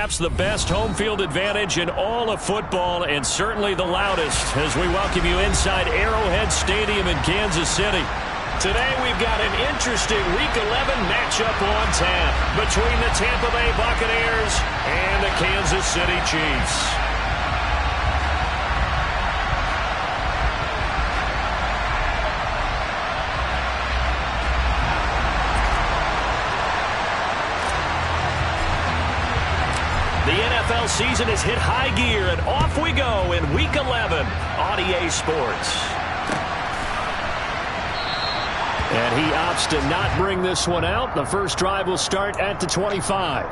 perhaps the best home field advantage in all of football and certainly the loudest as we welcome you inside Arrowhead Stadium in Kansas City. Today we've got an interesting Week 11 matchup on tap between the Tampa Bay Buccaneers and the Kansas City Chiefs. The NFL season has hit high gear, and off we go in Week 11 on EA Sports. And he opts to not bring this one out. The first drive will start at the 25.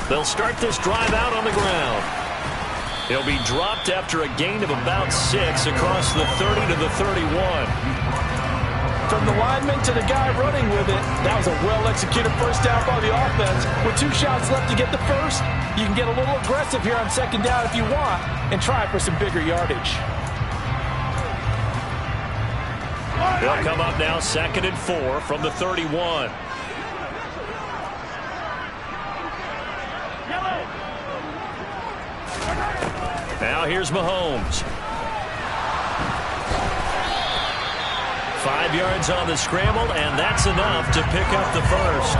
They'll start this drive out on the ground. He'll be dropped after a gain of about 6 across the 30 to the 31. From the lineman to the guy running with it, that was a well-executed first down by the offense. With 2 shots left to get the first, you can get a little aggressive here on second down if you want and try for some bigger yardage. They'll come up now 2nd and 4 from the 31. Now here's Mahomes. 5 yards on the scramble, and that's enough to pick up the first.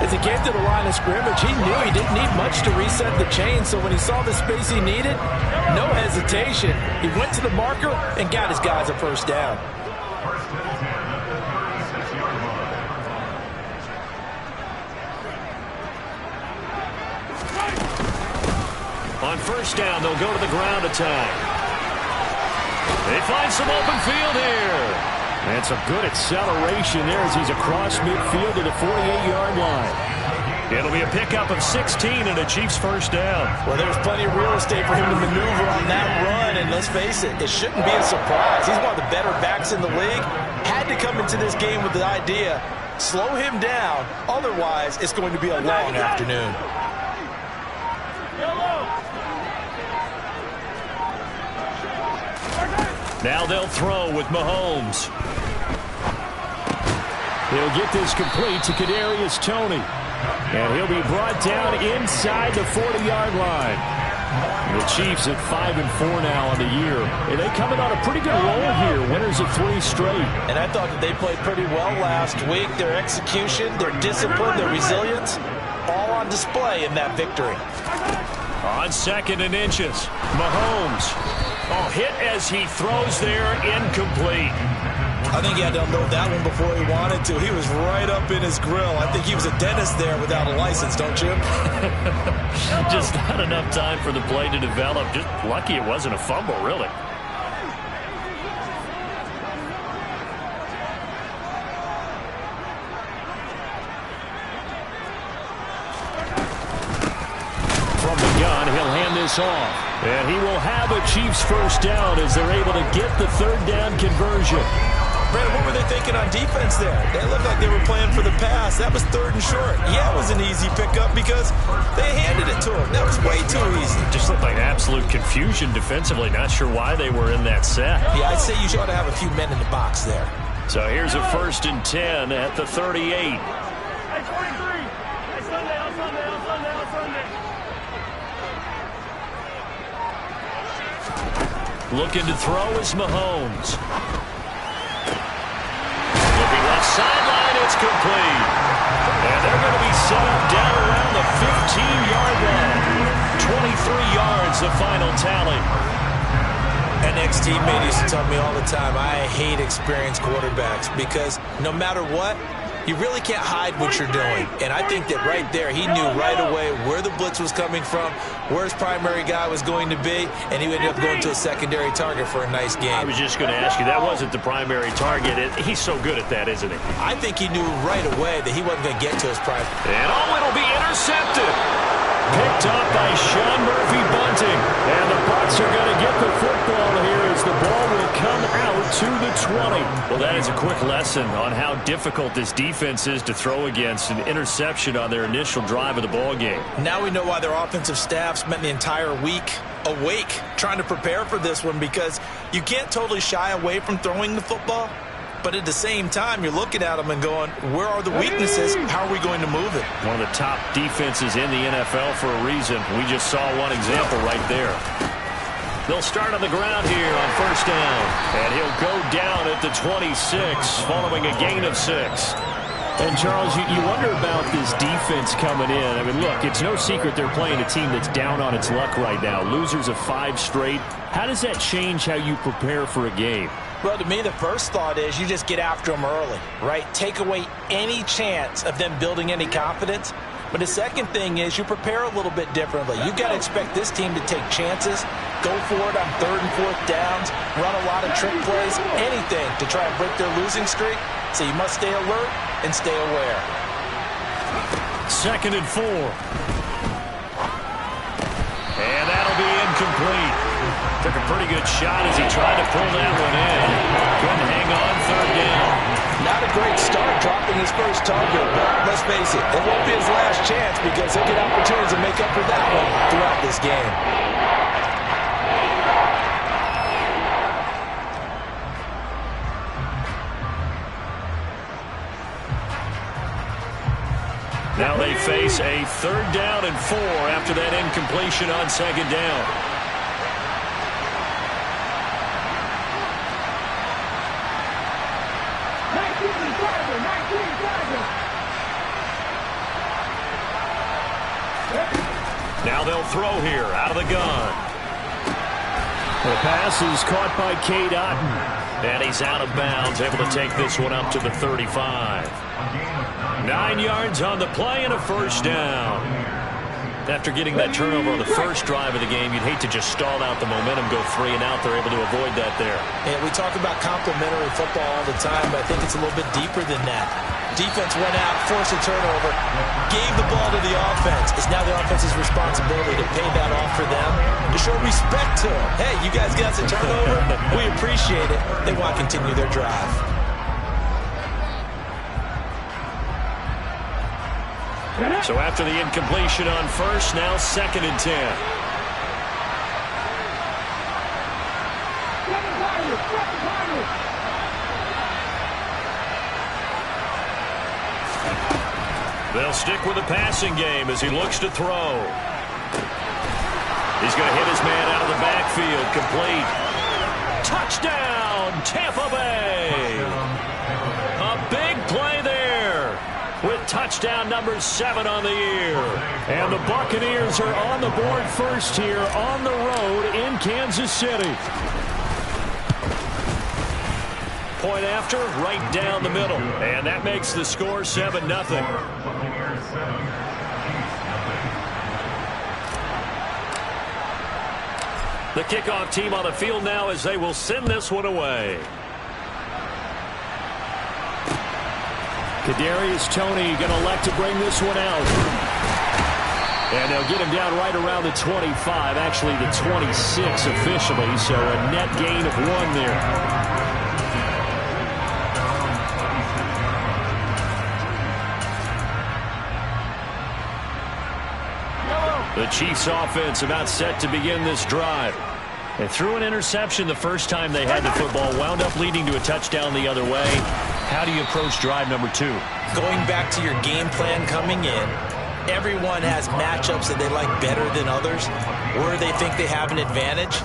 As he came to the line of scrimmage, he knew he didn't need much to reset the chain, so when he saw the space he needed, no hesitation. He went to the marker and got his guys a first down. On first down, they'll go to the ground attack. They find some open field here. And some good acceleration there as he's across midfield to the 48-yard line. It'll be a pickup of 16 and a Chiefs first down. Well, there's plenty of real estate for him to maneuver on that run, and let's face it, it shouldn't be a surprise. He's one of the better backs in the league. Had to come into this game with the idea, slow him down, otherwise it's going to be a long afternoon. Now they'll throw with Mahomes. He'll get this complete to Kadarius Toney. And he'll be brought down inside the 40-yard line. The Chiefs at 5-4 now on the year. And they coming on a pretty good roll here. Winners of 3 straight. And I thought that they played pretty well last week. Their execution, their discipline, their resilience, all on display in that victory. On 2nd and inches, Mahomes. Oh, hit as he throws there, incomplete. I think he had to unload that one before he wanted to. He was right up in his grill. I think he was a dentist there without a license, don't you? Just not enough time for the play to develop. Just lucky it wasn't a fumble, really. From the gun, he'll hand this off. And he will have a Chiefs first down as they're able to get the 3rd down conversion. Brandon, what were they thinking on defense there? They looked like they were playing for the pass. That was 3rd and short. Yeah, it was an easy pickup because they handed it to him. That was way too easy. Just looked like absolute confusion defensively. Not sure why they were in that set. Yeah, I'd say you ought to have a few men in the box there. So here's a 1st and 10 at the 38. Hey, 23. Hey, Sunday. Looking to throw is Mahomes. Looking left sideline, it's complete. And they're going to be set up down around the 15-yard line. 23 yards, the final tally. An ex-teammate used to tell me all the time, I hate experienced quarterbacks because no matter what, You really can't hide what you're doing. And I think that right there, he knew right away where the blitz was coming from, where his primary guy was going to be, and he ended up going to a secondary target for a nice game. I was just going to ask you, that wasn't the primary target. He's so good at that, isn't he? I think he knew right away that he wasn't going to get to his primary. And it'll be intercepted. Picked up by Sean Murphy-Bunting. And the Bucs are going to get the football here as the ball will come out to the 20. Well, that is a quick lesson on how difficult this defense is to throw against. An interception on their initial drive of the ball game. Now we know why their offensive staff spent the entire week awake trying to prepare for this one, because you can't totally shy away from throwing the football. But at the same time, you're looking at them and going, where are the weaknesses? How are we going to move it? One of the top defenses in the NFL for a reason. We just saw one example right there. They'll start on the ground here on first down. And he'll go down at the 26 following a gain of 6. And, Charles, you wonder about this defense coming in. I mean, look, it's no secret they're playing a team that's down on its luck right now. Losers of 5 straight. How does that change how you prepare for a game? Well, to me, the first thought is you just get after them early, right? Take away any chance of them building any confidence. But the second thing is you prepare a little bit differently. You've got to expect this team to take chances, go for it on 3rd and 4th downs, run a lot of trick plays, anything to try and break their losing streak. So you must stay alert and stay aware. 2nd and 4. And that'll be incomplete. Took a pretty good shot as he tried to pull that one in. Couldn't hang on 3rd down. Not a great start dropping his first target, but let's face it, it won't be his last chance because he'll get opportunities to make up for that one throughout this game. Now they face a 3rd down and 4 after that incompletion on 2nd down. Now they'll throw here out of the gun. The pass is caught by Cade Otton. And he's out of bounds, able to take this one up to the 35. 9 yards on the play and a first down. After getting that turnover on the first drive of the game, you'd hate to just stall out the momentum, go 3 and out. They're able to avoid that there. And we talk about complementary football all the time, but I think it's a little bit deeper than that. Defense went out, forced a turnover, gave the ball to the offense. It's now the offense's responsibility to pay that off for them, to show respect to them. Hey, you guys got some turnover. We appreciate it. They want to continue their drive. So after the incompletion on first, now 2nd and 10. They'll stick with the passing game as he looks to throw. He's going to hit his man out of the backfield. Complete. Touchdown, Tampa Bay. A big play there with touchdown number 7 on the year. And the Buccaneers are on the board first here on the road in Kansas City. Point after, right down the middle. And that makes the score 7-0. The kickoff team on the field now as they will send this one away. Kadarius Toney going to elect to bring this one out. And they'll get him down right around the 25, actually the 26 officially, so a net gain of 1 there. The Chiefs offense about set to begin this drive. They threw an interception the first time they had the football, wound up leading to a touchdown the other way. How do you approach drive number 2? Going back to your game plan coming in, everyone has matchups that they like better than others, where they think they have an advantage.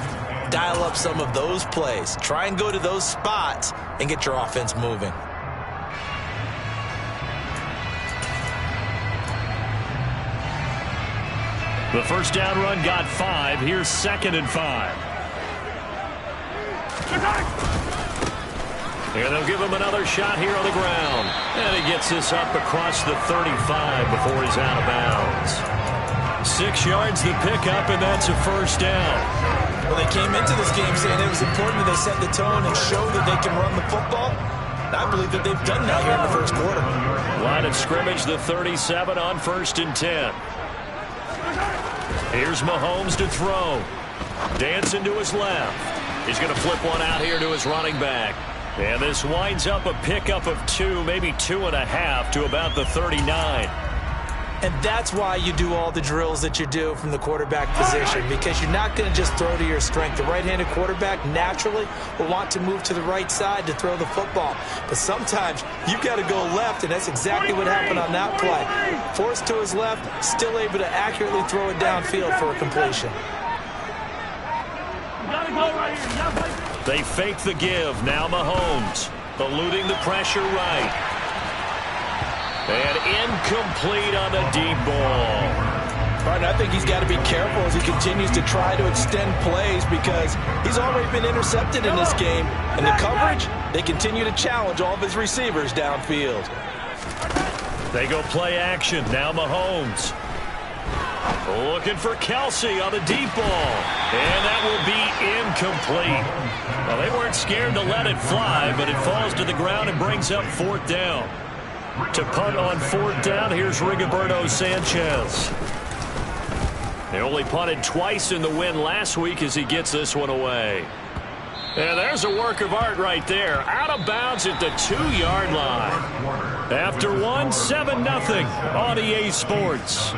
Dial up some of those plays. Try and go to those spots and get your offense moving. The first down run got 5. Here's 2nd and 5. And they'll give him another shot here on the ground. And he gets this up across the 35 before he's out of bounds. 6 yards the pickup, and that's a first down. Well, they came into this game saying it was important that they set the tone and show that they can run the football. And I believe that they've done that here in the first quarter. Line of scrimmage, the 37 on 1st and 10. Here's Mahomes to throw. Dancing to his left. He's going to flip one out here to his running back. And this winds up a pickup of 2, maybe 2.5 to about the 39. And that's why you do all the drills that you do from the quarterback position, because you're not going to just throw to your strength. The right-handed quarterback naturally will want to move to the right side to throw the football. But sometimes you've got to go left, and that's exactly what happened on that play. Forced to his left, still able to accurately throw it downfield for a completion. They fake the give. Now Mahomes eluding the pressure right. And incomplete on the deep ball. Right, I think he's got to be careful as he continues to try to extend plays because he's already been intercepted in this game. And the coverage, they continue to challenge all of his receivers downfield. They go play action. Now Mahomes. Looking for Kelsey on the deep ball. And that will be incomplete. Well, they weren't scared to let it fly, but it falls to the ground and brings up 4th down. To punt on 4th down, here's Rigoberto Sanchez. They only punted twice in the win last week as he gets this one away. And there's a work of art right there. Out of bounds at the 2-yard line. After one, 7-0 on EA Sports.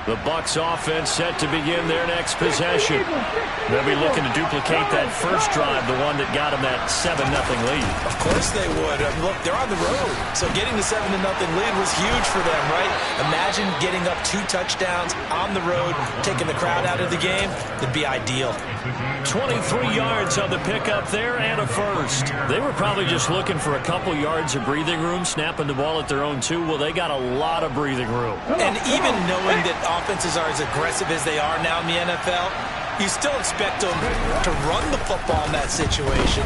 The Bucs offense set to begin their next possession. They'll be looking to duplicate that first drive, the one that got them that 7-0 lead. Of course they would. Look, they're on the road, so getting the 7-0 lead was huge for them, right? Imagine getting up 2 touchdowns on the road, taking the crowd out of the game. It'd be ideal. 23 yards on the pickup there and a first. They were probably just looking for a couple yards of breathing room, snapping the ball at their own 2. Well, they got a lot of breathing room. And even knowing that offenses are as aggressive as they are now in the NFL, you still expect them to run the football in that situation.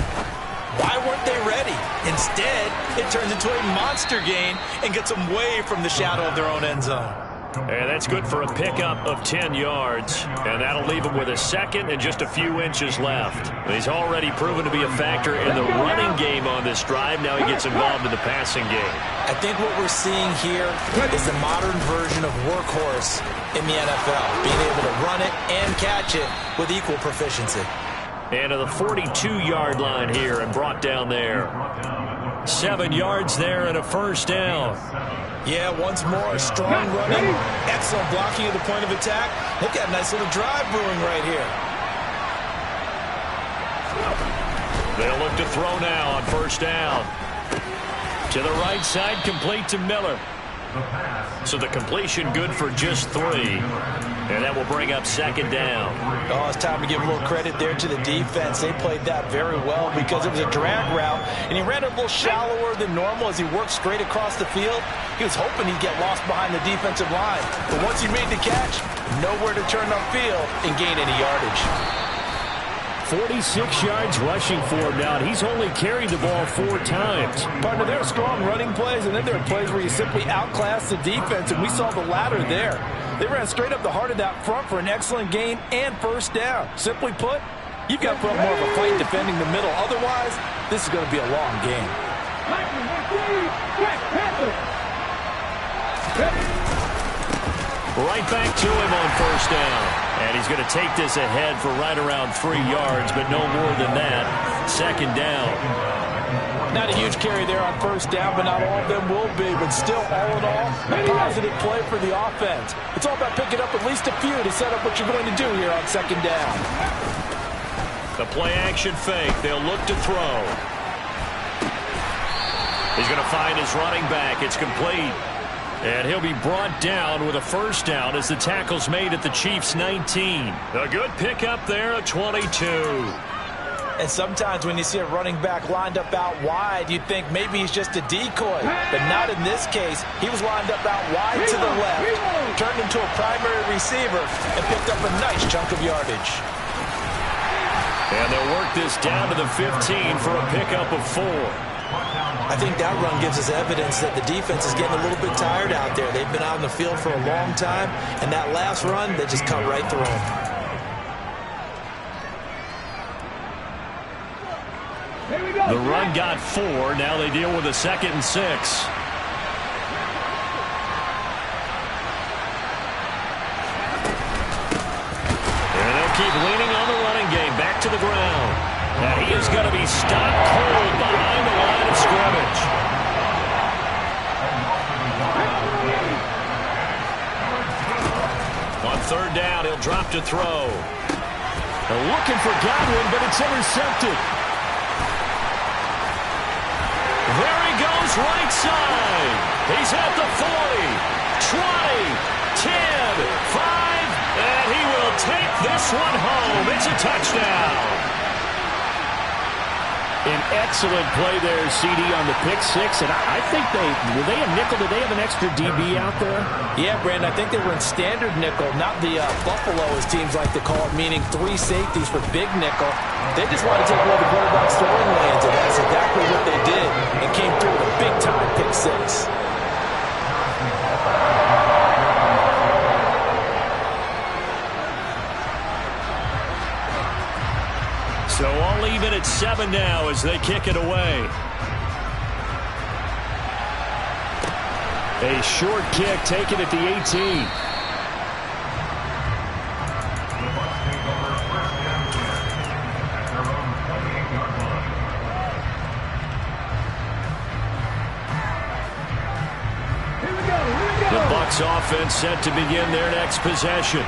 Why weren't they ready? Instead, it turns into a monster gain and gets them way from the shadow of their own end zone. And that's good for a pickup of 10 yards. And that'll leave him with a second and just a few inches left. He's already proven to be a factor in the running game on this drive. Now he gets involved in the passing game. I think what we're seeing here is the modern version of workhorse in the NFL. Being able to run it and catch it with equal proficiency. And to the 42-yard line here and brought down there. 7 yards there and a first down. Yeah, once more, strong running, excellent blocking at the point of attack. Look at a nice little drive brewing right here. They'll look to throw now on first down. To the right side, complete to Miller. So the completion good for just 3. And that will bring up 2nd down. Oh, it's time to give a little credit there to the defense. They played that very well because it was a drag route, and he ran it a little shallower than normal as he worked straight across the field. He was hoping he'd get lost behind the defensive line. But once he made the catch, nowhere to turn upfield and gain any yardage. 46 yards rushing for him now, and he's only carried the ball 4 times. Partner, there are strong running plays, and then there are plays where you simply outclass the defense, and we saw the latter there. They ran straight up the heart of that front for an excellent gain and first down. Simply put, you've got to put up more of a fight defending the middle. Otherwise, this is going to be a long game. Right back to him on first down. And he's going to take this ahead for right around 3 yards, but no more than that. 2nd down. Not a huge carry there on first down, but not all of them will be. But still, all in all, a positive play for the offense. It's all about picking up at least a few to set up what you're going to do here on 2nd down. The play-action fake. They'll look to throw. He's going to find his running back. It's complete. And he'll be brought down with a first down as the tackle's made at the Chiefs' 19. A good pickup there, a 22. And sometimes when you see a running back lined up out wide, you think maybe he's just a decoy. But not in this case. He was lined up out wide to the left, turned into a primary receiver, and picked up a nice chunk of yardage. And they'll work this down to the 15 for a pickup of 4. I think that run gives us evidence that the defense is getting a little bit tired out there. They've been out on the field for a long time, and that last run, they just cut right through them. The run got 4. Now they deal with a 2nd and 6. And they'll keep leaning on the running game. Back to the ground. And he is going to be stopped cold behind the line of scrimmage. On 3rd down, he'll drop to throw. They're looking for Godwin, but it's intercepted. There he goes, right side. He's at the 40, 20, 10, 5, and he will take this one home. It's a touchdown. An excellent play there, CD, on the pick 6. And I think were they a nickel? Did they have an extra DB out there? Yeah, Brandon, I think they were in standard nickel, not the Buffalo, as teams like to call it, meaning 3 safeties for big nickel. They just wanted to take away the quarterback's throwing lanes, and that's exactly what they did, and came through with a big-time pick 6. So all even at 7 now as they kick it away. A short kick taken at the 18. The Bucs offense set to begin their next possession.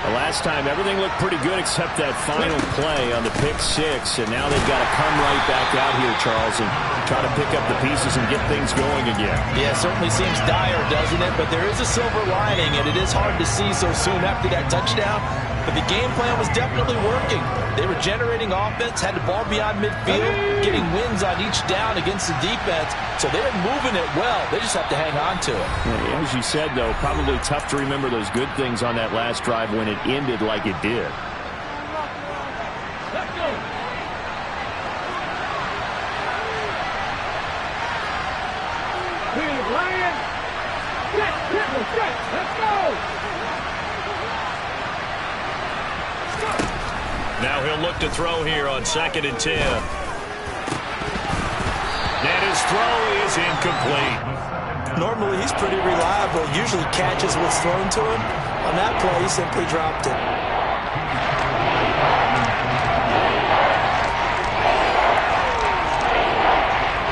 The last time, everything looked pretty good except that final play on the pick 6. And now they've got to come right back out here, Charles, and try to pick up the pieces and get things going again. Yeah, it certainly seems dire, doesn't it? But there is a silver lining, and it is hard to see so soon after that touchdown. But the game plan was definitely working. They were generating offense, had the ball beyond midfield, getting wins on each down against the defense. So they were moving it well. They just have to hang on to it. Yeah, as you said, though, probably tough to remember those good things on that last drive when it ended like it did. Let's go. Here's Ryan. Let's go. Now he'll look to throw here on 2nd and 10. And his throw is incomplete. Normally, he's pretty reliable. Usually catches what's thrown to him. On that play, he simply dropped it.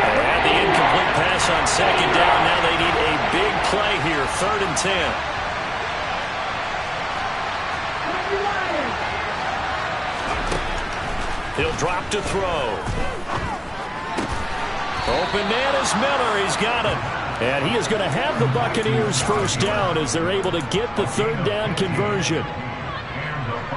And the incomplete pass on 2nd down. Now they need a big play here. 3rd and 10. He'll drop to throw. Open man is Miller. He's got it. And he is going to have the Buccaneers first down as they're able to get the 3rd down conversion.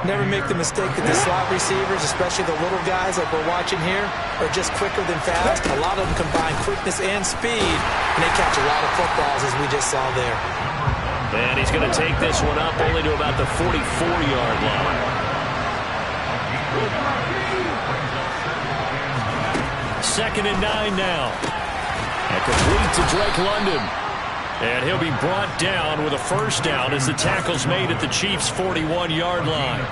Never make the mistake that the slot receivers, especially the little guys like we're watching here, are just quicker than fast. A lot of them combine quickness and speed, and they catch a lot of footballs, as we just saw there. And he's going to take this one up only to about the 44-yard line. 2nd and 9 now. And complete to Drake London. And he'll be brought down with a first down as the tackle's made at the Chiefs' 41-yard line.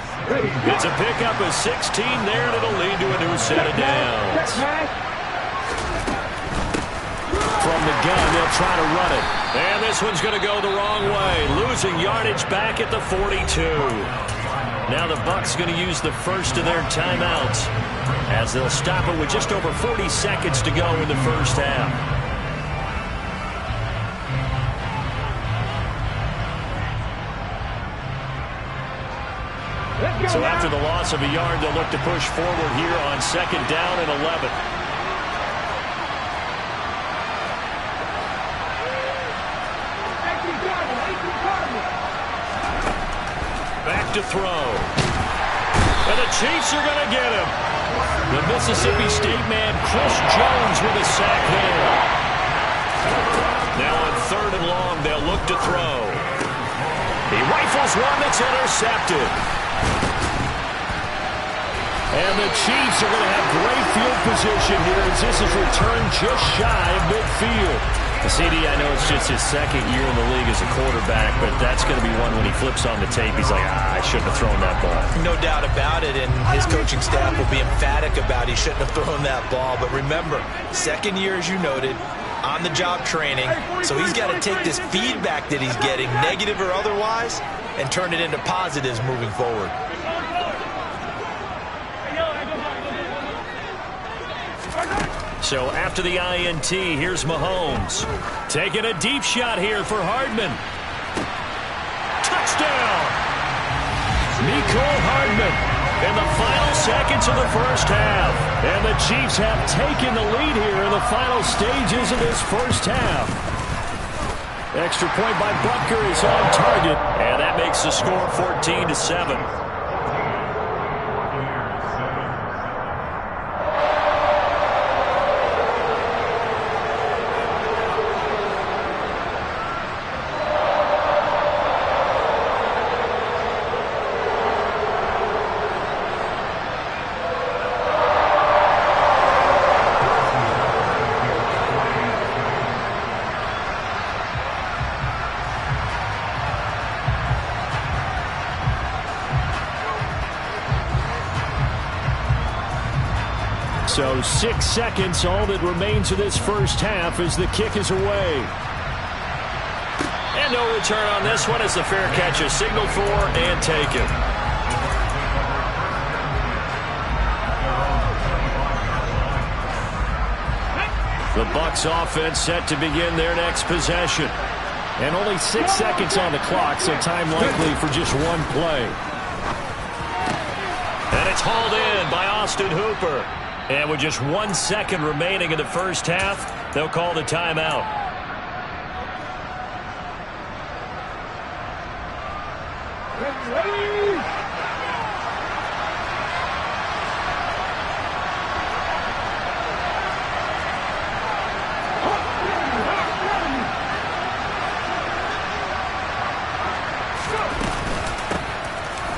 It's a pickup of 16 there, and it'll lead to a new set of downs. From the gun, they'll try to run it. And this one's going to go the wrong way. Losing yardage back at the 42. Now the Bucs going to use the first of their timeouts as they'll stop it with just over 40 seconds to go in the first half. So after the loss of a yard, they'll look to push forward here on 2nd down and 11. Back to throw. And the Chiefs are going to get him. The Mississippi State man, Chris Jones, with a sack there. Now on 3rd and long, they'll look to throw. He rifles one that's intercepted. And the Chiefs are going to have great field position here as this is returned just shy of midfield. CD, I know it's just his 2nd year in the league as a quarterback, but that's going to be one when he flips on the tape, he's like, I shouldn't have thrown that ball. No doubt about it, and his coaching staff will be emphatic about he shouldn't have thrown that ball. But remember, 2nd year, as you noted, on-the-job training, so he's got to take this feedback that he's getting, negative or otherwise, and turn it into positives moving forward. So after the INT, here's Mahomes. Taking a deep shot here for Hardman. Touchdown! Mecole Hardman in the final seconds of the first half. And the Chiefs have taken the lead here in the final stages of this first half. Extra point by Butker is on target. And that makes the score 14-7. So 6 seconds, all that remains of this first half as the kick is away. And no return on this one as the fair catch is signaled for and taken. The Bucs offense set to begin their next possession. And only 6 seconds on the clock, so time likely for just one play. And it's hauled in by Austin Hooper. And with just 1 second remaining in the first half, they'll call the timeout.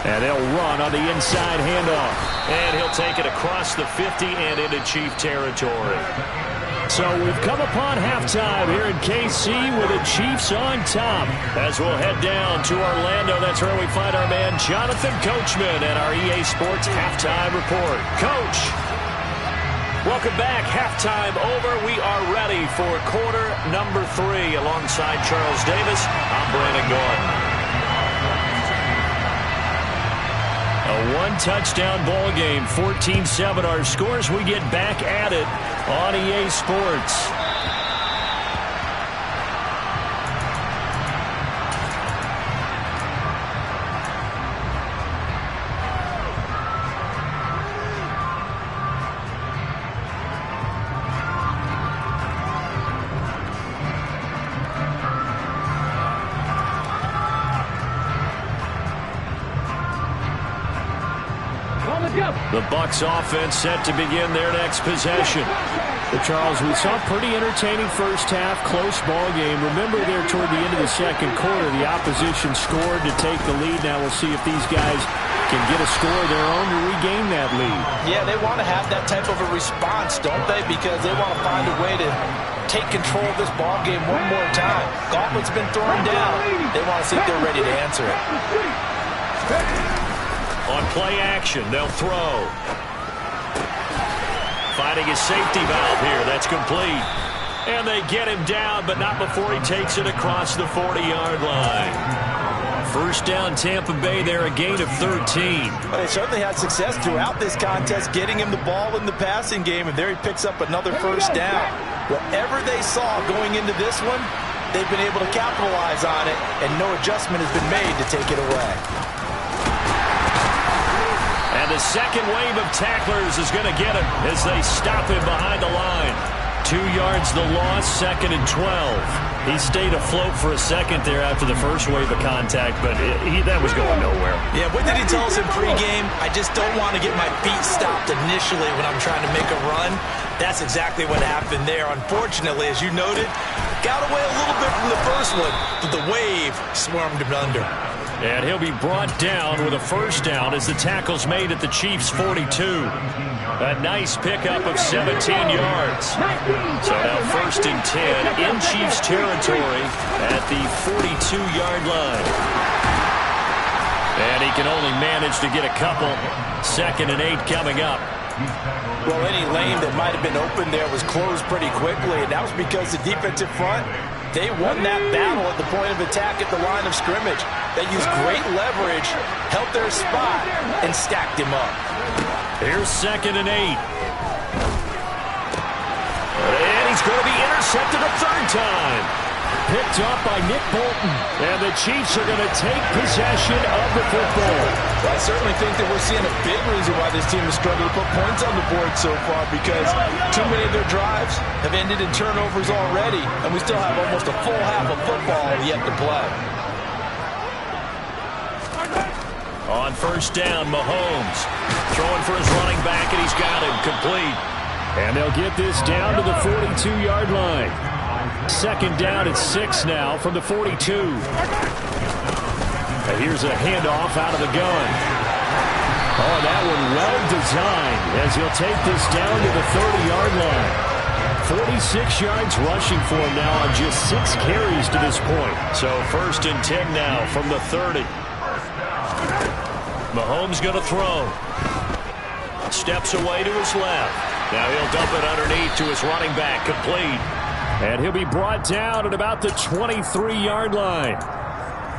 And they'll run on the inside handoff. And he'll take it across the 50 and into Chief territory. So we've come upon halftime here in KC with the Chiefs on top. As we'll head down to Orlando, that's where we find our man Jonathan Coachman and our EA Sports Halftime Report. Coach, welcome back. Halftime over. We are ready for quarter number 3. Alongside Charles Davis, I'm Brandon Gordon. A one-touchdown ball game, 14-7 our scores. We get back at it on EA Sports. The Bucs offense set to begin their next possession. But Charles, we saw a pretty entertaining first half, close ball game. Remember there toward the end of the second quarter, the opposition scored to take the lead. Now we'll see if these guys can get a score of their own to regain that lead. Yeah, they want to have that type of a response, don't they? Because they want to find a way to take control of this ball game one more time. Gauntlet's been thrown down. They want to see if they're ready to answer it. On play action, they'll throw. Finding his safety valve here. That's complete. And they get him down, but not before he takes it across the 40-yard line. First down, Tampa Bay there, a gain of 13. Well, they certainly had success throughout this contest, getting him the ball in the passing game, and there he picks up another first down. Whatever they saw going into this one, they've been able to capitalize on it, and no adjustment has been made to take it away. And the second wave of tacklers is going to get him as they stop him behind the line. 2 yards the loss, 2nd and 12. He stayed afloat for a second there after the first wave of contact, but that was going nowhere. Yeah, what did he tell us in pregame? I just don't want to get my feet stopped initially when I'm trying to make a run. That's exactly what happened there. Unfortunately, as you noted, got away a little bit from the first one, but the wave swarmed him under. And he'll be brought down with a first down as the tackle's made at the Chiefs' 42. A nice pickup of 17 yards. So now 1st and 10 in Chiefs territory at the 42-yard line. And he can only manage to get a couple. 2nd and 8 coming up. Well, any lane that might have been open there was closed pretty quickly, and that was because the defensive front, they won that battle at the point of attack at the line of scrimmage. They used great leverage, held their spot, and stacked him up. Here's 2nd and 8. And he's going to be intercepted a 3rd time. Picked off by Nick Bolton. And the Chiefs are going to take possession of the football. Well, I certainly think that we're seeing a big reason why this team has struggled to put points on the board so far, because too many of their drives have ended in turnovers already, and we still have almost a full half of football yet to play. On 1st down, Mahomes throwing for his running back, and he's got him complete. And they'll get this down to the 42-yard line. 2nd down at 6 now from the 42. And here's a handoff out of the gun. Oh, that one well designed as he'll take this down to the 30-yard line. 46 yards rushing for him now on just 6 carries to this point. So 1st and 10 now from the 30. Mahomes going to throw. Steps away to his left. Now he'll dump it underneath to his running back, complete. And he'll be brought down at about the 23-yard line.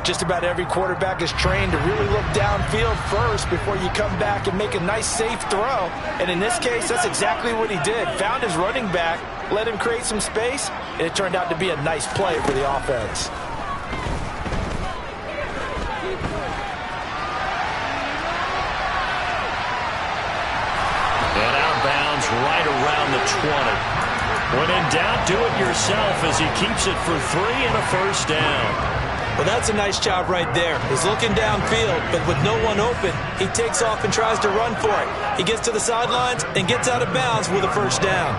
Just about every quarterback is trained to really look downfield first before you come back and make a nice, safe throw. And in this case, that's exactly what he did. Found his running back, let him create some space, and it turned out to be a nice play for the offense. And outbounds right around the 20. When in doubt, do it yourself as he keeps it for 3 and a 1st down. Well, that's a nice job right there. He's looking downfield, but with no one open, he takes off and tries to run for it. He gets to the sidelines and gets out of bounds with a 1st down.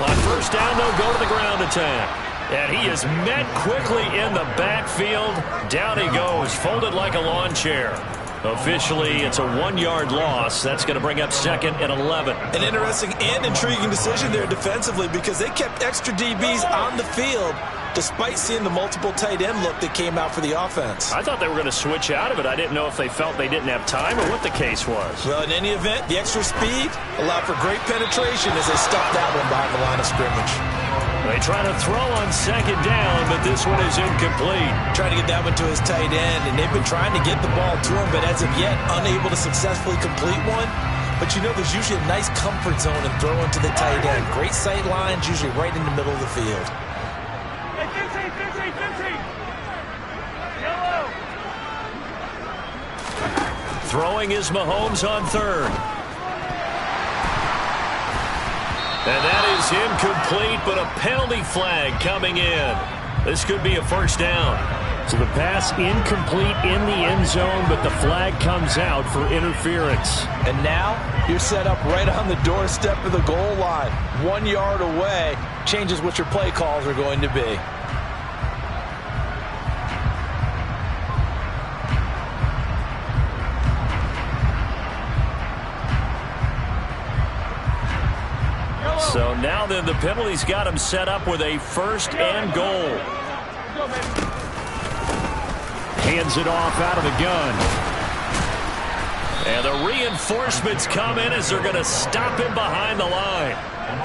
On 1st down, they'll go to the ground attack. And he is met quickly in the backfield. Down he goes, folded like a lawn chair. Officially, it's a 1-yard loss. That's going to bring up 2nd and 11. An interesting and intriguing decision there defensively, because they kept extra DBs on the field despite seeing the multiple tight end look that came out for the offense. I thought they were going to switch out of it. I didn't know if they felt they didn't have time or what the case was. Well, in any event, the extra speed allowed for great penetration as they stuffed that one behind the line of scrimmage. They try to throw on 2nd down, but this one is incomplete. Trying to get that one to his tight end, and they've been trying to get the ball to him, but as of yet, unable to successfully complete one. But you know, there's usually a nice comfort zone in throwing to the tight end. Great sight lines, usually right in the middle of the field. Throwing is Mahomes on 3rd. And that is incomplete, but a penalty flag coming in. This could be a 1st down. So the pass incomplete in the end zone, but the flag comes out for interference. And now you're set up right on the doorstep of the goal line. 1 yard away changes what your play calls are going to be. So now then the penalty's got him set up with a 1st and goal. Hands it off out of the gun. And the reinforcements come in as they're going to stop him behind the line.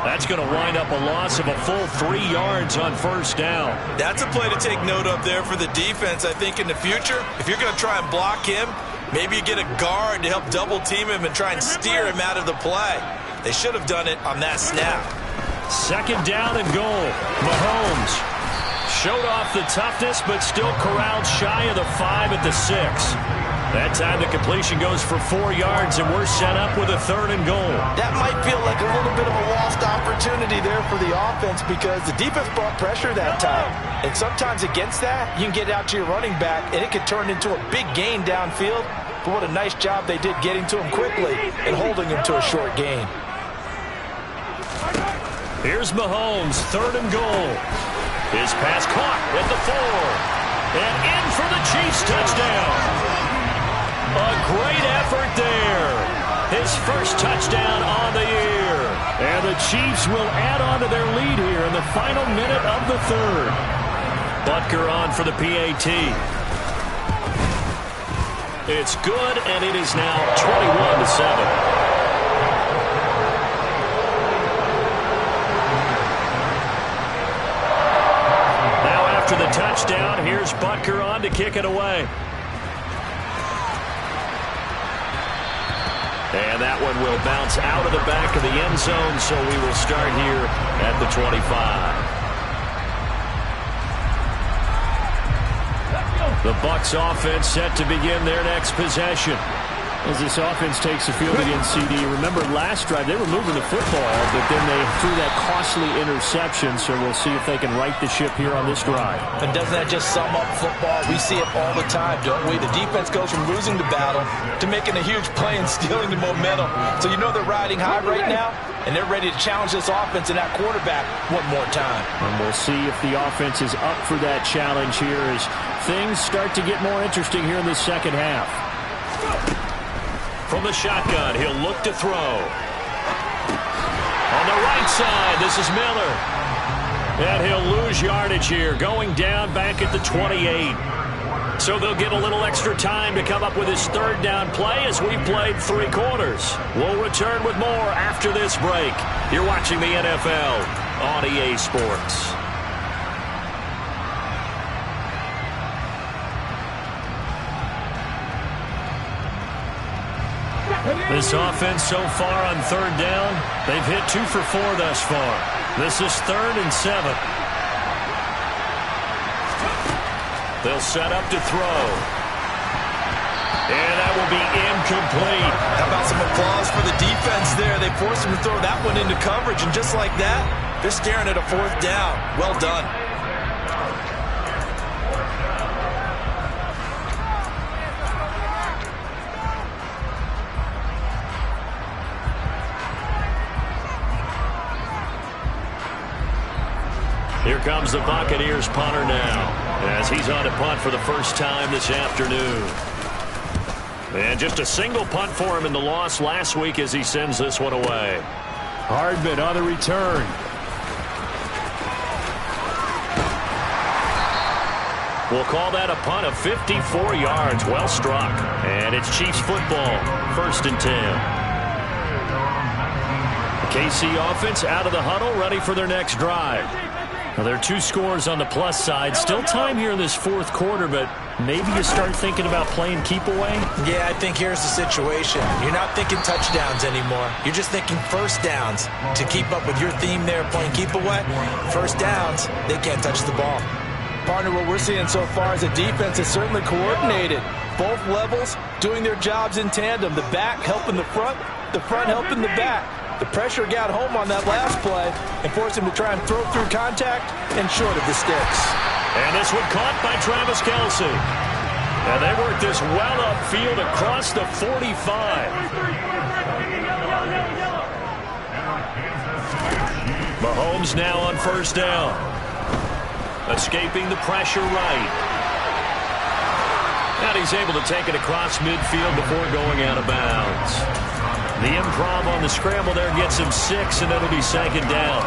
That's going to wind up a loss of a full 3 yards on 1st down. That's a play to take note of there for the defense. I think in the future, if you're going to try and block him, maybe you get a guard to help double team him and try and steer him out of the play. They should have done it on that snap. 2nd down and goal. Mahomes showed off the toughness, but still corralled shy of the 5 at the 6. That time the completion goes for 4 yards, and we're set up with a 3rd and goal. That might feel like a little bit of a lost opportunity there for the offense because the defense brought pressure that time. And sometimes against that, you can get out to your running back, and it could turn into a big gain downfield. But what a nice job they did getting to him quickly and holding him to a short gain. Here's Mahomes, 3rd and goal. His pass caught at the 4. And in for the Chiefs touchdown. A great effort there. His first touchdown on the year. And the Chiefs will add on to their lead here in the final minute of the 3rd. Butker on for the PAT. It's good, and it is now 21-7. After the touchdown, here's Butker on to kick it away. And that one will bounce out of the back of the end zone, so we will start here at the 25. The Bucs offense set to begin their next possession. As this offense takes the field against CD, remember last drive they were moving the football, but then they threw that costly interception, so we'll see if they can right the ship here on this drive. And doesn't that just sum up football? We see it all the time, don't we? The defense goes from losing the battle to making a huge play and stealing the momentum. So you know they're riding high right now, and they're ready to challenge this offense and that quarterback one more time. And we'll see if the offense is up for that challenge here as things start to get more interesting here in the second half. From the shotgun, he'll look to throw. On the right side, this is Miller. And he'll lose yardage here, going down back at the 28. So they'll get a little extra time to come up with his 3rd down play as we've played 3 quarters. We'll return with more after this break. You're watching the NFL on EA Sports. This offense so far on 3rd down, they've hit 2 for 4 thus far. This is 3rd and 7. They'll set up to throw. And that will be incomplete. How about some applause for the defense there? They forced him to throw that one into coverage, and just like that, they're staring at a 4th down. Well done. Here comes the Buccaneers punter now, as he's on to punt for the first time this afternoon. And just a single punt for him in the loss last week as he sends this one away. Hardman on the return. We'll call that a punt of 54 yards. Well struck. And it's Chiefs football. 1st and 10. The KC offense out of the huddle, ready for their next drive. Well, there are 2 scores on the plus side. Still time here in this 4th quarter, but maybe you start thinking about playing keep away? Yeah, I think here's the situation. You're not thinking touchdowns anymore. You're just thinking 1st downs. To keep up with your theme there, playing keep away, 1st downs, they can't touch the ball. Partner, what we're seeing so far is a defense is certainly coordinated. Both levels doing their jobs in tandem. The back helping the front helping the back. The pressure got home on that last play and forced him to try and throw through contact and short of the sticks. And this one caught by Travis Kelce. And they worked this well upfield across the 45. Mahomes now on 1st down. Escaping the pressure right. And he's able to take it across midfield before going out of bounds. The improv on the scramble there gets him 6, and it'll be 2nd down.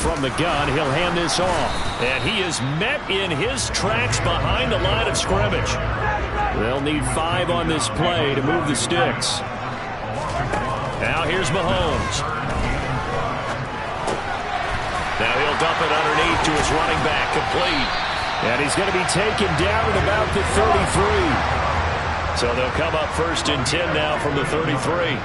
From the gun, he'll hand this off. And he is met in his tracks behind the line of scrimmage. They'll need 5 on this play to move the sticks. Now here's Mahomes. Now he'll dump it underneath to his running back, complete. And he's going to be taken down at about the 33. So they'll come up 1st and 10 now from the 33.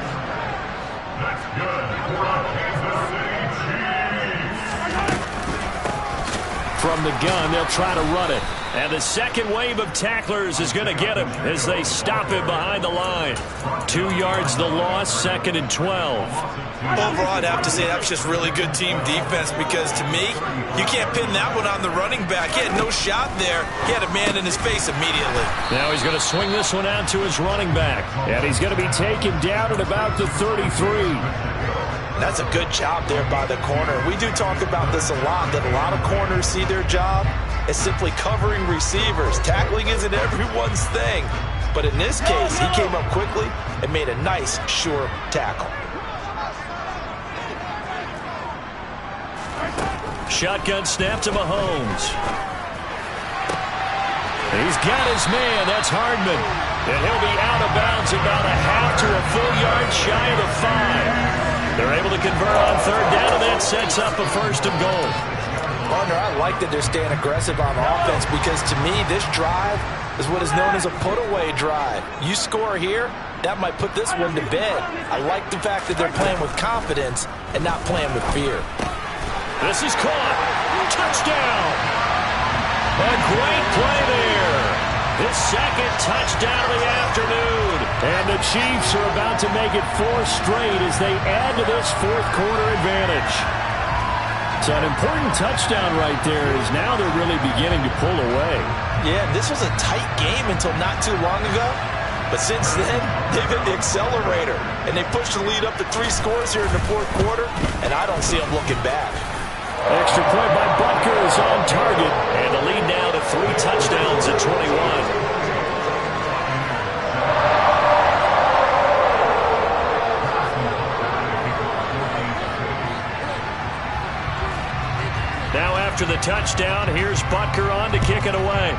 From the gun, they'll try to run it. And the second wave of tacklers is going to get him as they stop him behind the line. 2 yards the loss, 2nd and 12. Overall, I'd have to say that was just really good team defense because, to me, you can't pin that one on the running back. He had no shot there. He had a man in his face immediately. Now he's going to swing this one out to his running back. And he's going to be taken down at about the 33. That's a good job there by the corner. We do talk about this a lot, that a lot of corners see their job as simply covering receivers. Tackling isn't everyone's thing. But in this case, he came up quickly and made a nice, sure tackle. Shotgun snap to Mahomes. He's got his man. That's Hardman. And he'll be out of bounds about a half to a full yard shy of the 5. They're able to convert on 3rd down, and that sets up a 1st and goal. Partner, I like that they're staying aggressive on offense because, to me, this drive is what is known as a put-away drive. You score here, that might put this one to bed. I like the fact that they're playing with confidence and not playing with fear. This is caught. Touchdown. A great play there. His 2nd touchdown of the afternoon. And the Chiefs are about to make it 4 straight as they add to this 4th quarter advantage. So an important touchdown right there is now they're really beginning to pull away. Yeah, this was a tight game until not too long ago. But since then, they've hit the accelerator. And they pushed the lead up to 3 scores here in the 4th quarter. And I don't see them looking back. Extra point by Butker is on target. And the lead now to 3 touchdowns at 21. Now after the touchdown, here's Butker on to kick it away.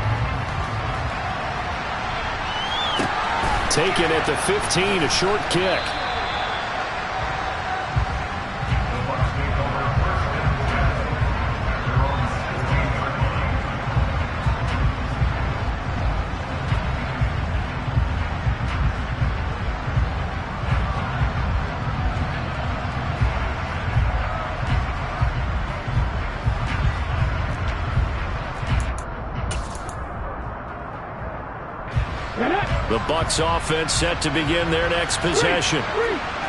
Taken at the 15, a short kick. The Bucs offense set to begin their next possession.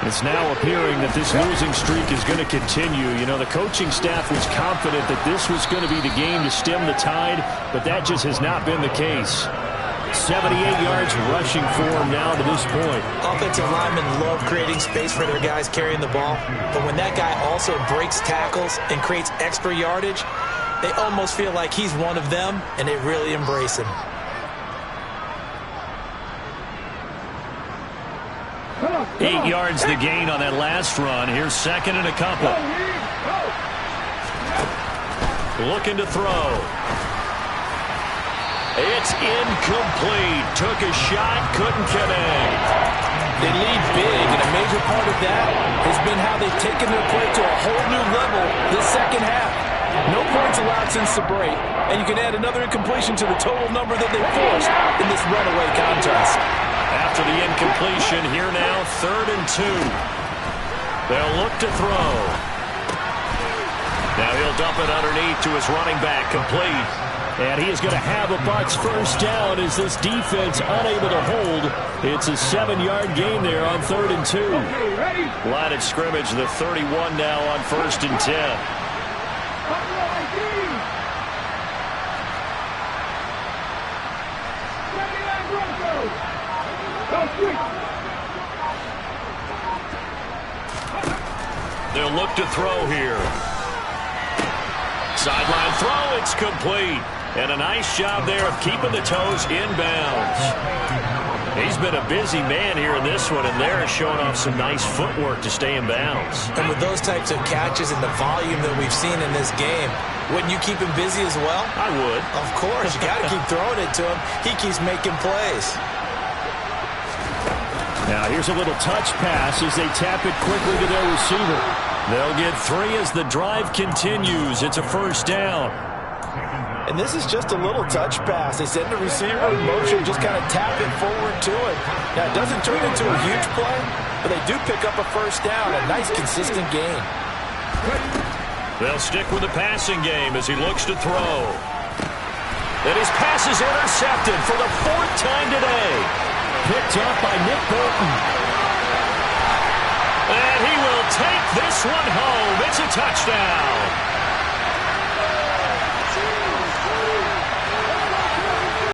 It's now appearing that this losing streak is going to continue. You know, the coaching staff was confident that this was going to be the game to stem the tide, but that just has not been the case. 78 yards rushing for him now to this point. Offensive linemen love creating space for their guys carrying the ball, but when that guy also breaks tackles and creates extra yardage, they almost feel like he's one of them, and they really embrace him. 8 yards the gain on that last run. Here's 2nd and a couple. Looking to throw. It's incomplete. Took a shot, couldn't connect. They lead big, and a major part of that has been how they've taken their play to a whole new level this 2nd half. No points allowed since the break, and you can add another incompletion to the total number that they forced in this runaway contest. After the incompletion, here now, 3rd and 2. They'll look to throw. Now he'll dump it underneath to his running back, complete. And he is going to have a Bucs 1st down as this defense unable to hold. It's a 7-yard gain there on 3rd and 2. Line of scrimmage, the 31 now on 1st and 10. They'll look to throw here. Sideline throw, it's complete. And a nice job there of keeping the toes inbounds. He's been a busy man here in this one, and they're showing off some nice footwork to stay in bounds. And with those types of catches and the volume that we've seen in this game, wouldn't you keep him busy as well? I would. Of course, you got to keep throwing it to him. He keeps making plays. Now here's a little touch pass as they tap it quickly to their receiver. They'll get 3 as the drive continues. It's a 1st down. And this is just a little touch pass. They send the receiver in motion, just kind of tap it forward to it. Now, it doesn't turn into a huge play, but they do pick up a 1st down. A nice, consistent gain. They'll stick with the passing game as he looks to throw. And his pass is intercepted for the 4th time today. Picked up by Nick Bolton. And he will take this one home. It's a touchdown.